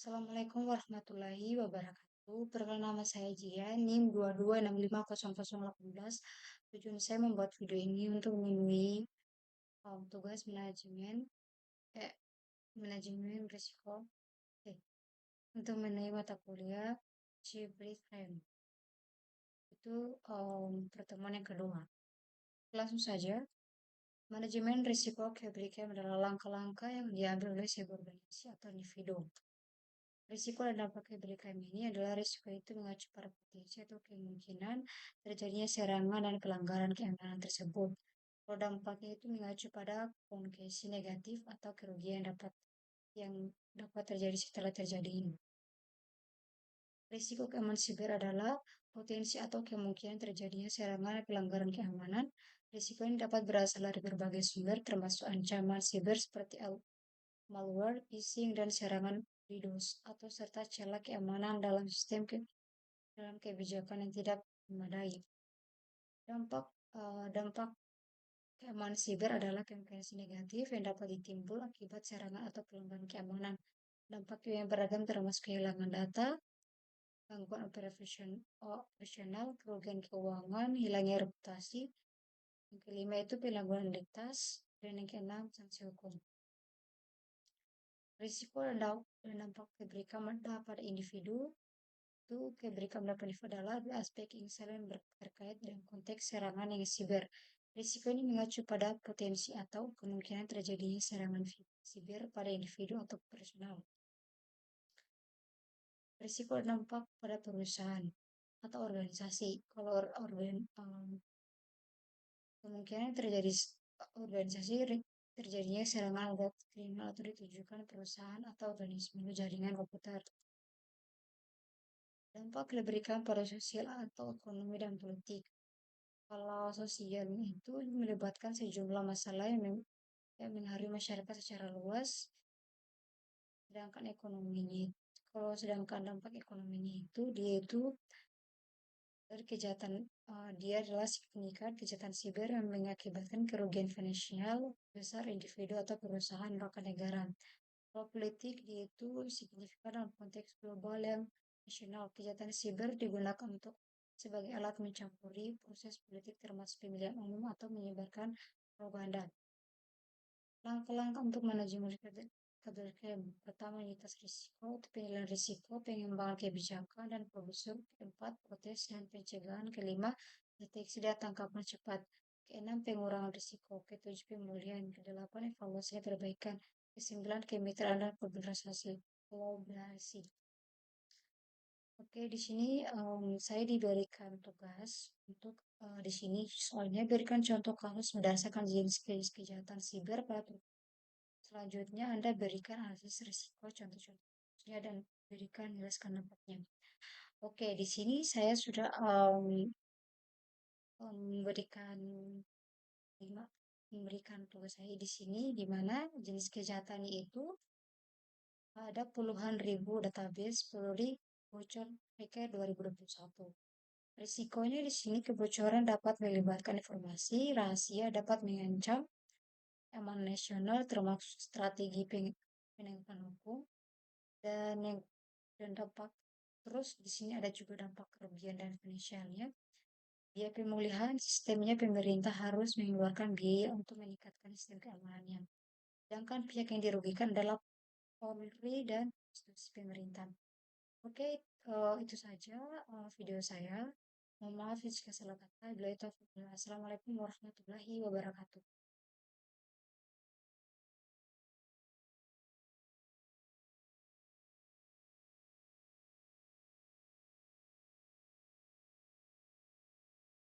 Assalamualaikum warahmatullahi wabarakatuh. Perkenalkan nama saya Jia, NIM 22650018. Tujuan saya membuat video ini untuk memenuhi tugas eh, manajemen risiko eh, untuk memenuhi mata kuliah Cibri Crime. Itu pertemuan yang kedua. Langsung saja, manajemen risiko Capricorn adalah langkah-langkah yang diambil oleh sebuah organisasi atau individu. Risiko dan dampak KPBKM ini adalah risiko itu mengacu pada potensi atau kemungkinan terjadinya serangan dan pelanggaran keamanan tersebut. Kalau dampaknya itu mengacu pada kondisi negatif atau kerugian yang dapat terjadi setelah terjadi ini. Risiko keamanan siber adalah potensi atau kemungkinan terjadinya serangan dan pelanggaran keamanan. Risiko ini dapat berasal dari berbagai sumber termasuk ancaman siber seperti malware, phishing, dan serangan DDoS atau serta celah keamanan dalam kebijakan yang tidak memadai. Dampak keamanan siber adalah kemungkinan negatif yang dapat ditimbul akibat serangan atau pelanggaran keamanan. Dampak yang beragam termasuk kehilangan data, gangguan operasional, kerugian keuangan, hilangnya reputasi. Yang kelima itu penyalahgunaan identitas, dan yang keenam sanksi hukum. Risiko dan dampak diberikan pada individu itu diberikan pada individu adalah aspek yang selain terkait dengan konteks serangan yang siber. Risiko ini mengacu pada potensi atau kemungkinan terjadinya serangan siber pada individu atau personal. Risiko dan dampak pada perusahaan atau organisasi. Kalau kemungkinan organisasi terjadinya serangan kriminal atau ditujukan perusahaan atau organisasi jaringan komputer. Dampak diberikan pada sosial atau ekonomi dan politik. Kalau sosial itu melibatkan sejumlah masalah yang mengaruhi masyarakat secara luas, sedangkan dampak ekonominya itu dari dia adalah signifikan kejahatan siber yang mengakibatkan kerugian finansial besar individu atau perusahaan bahkan negara. Kalau politik dia itu signifikan dalam konteks global yang nasional. Kejahatan siber digunakan sebagai alat mencampuri proses politik termasuk pemilihan umum atau menyebarkan propaganda. Langkah-langkah untuk manajemen KPBKM. Pertama, unitas risiko, penilaian risiko, pengembangan kebijakan, dan produksi. Keempat, protes dan pencegahan. Kelima, deteksi dan tangkapan cepat. Keenam, pengurangan risiko. Ketujuh, pemulihan. Kedelapan, evaluasi dan perbaikan. Kesembilan, kemitraan dan kolaborasi. Oke, di sini saya diberikan tugas untuk di sini soalnya berikan contoh kasus berdasarkan jenis kejahatan siber pada selanjutnya Anda berikan analisis risiko contoh-contohnya dan jelaskan dampaknya. Oke, di sini saya sudah memberikan tugas saya di sini di mana jenis kejahatan itu ada puluhan ribu database perlu dibocor PK 2021. Risikonya di sini kebocoran dapat melibatkan informasi rahasia, dapat mengancam aman nasional termasuk strategi penegakan hukum dan dampak terus di sini ada juga dampak kerugian dan finansialnya. Biaya pemulihan sistemnya pemerintah harus mengeluarkan biaya untuk meningkatkan sistem keamanannya. Sedangkan pihak yang dirugikan adalah Polri dan institusi pemerintah. Oke, itu saja video saya. Mohon maaf jika salah kata. Assalamualaikum warahmatullahi wabarakatuh.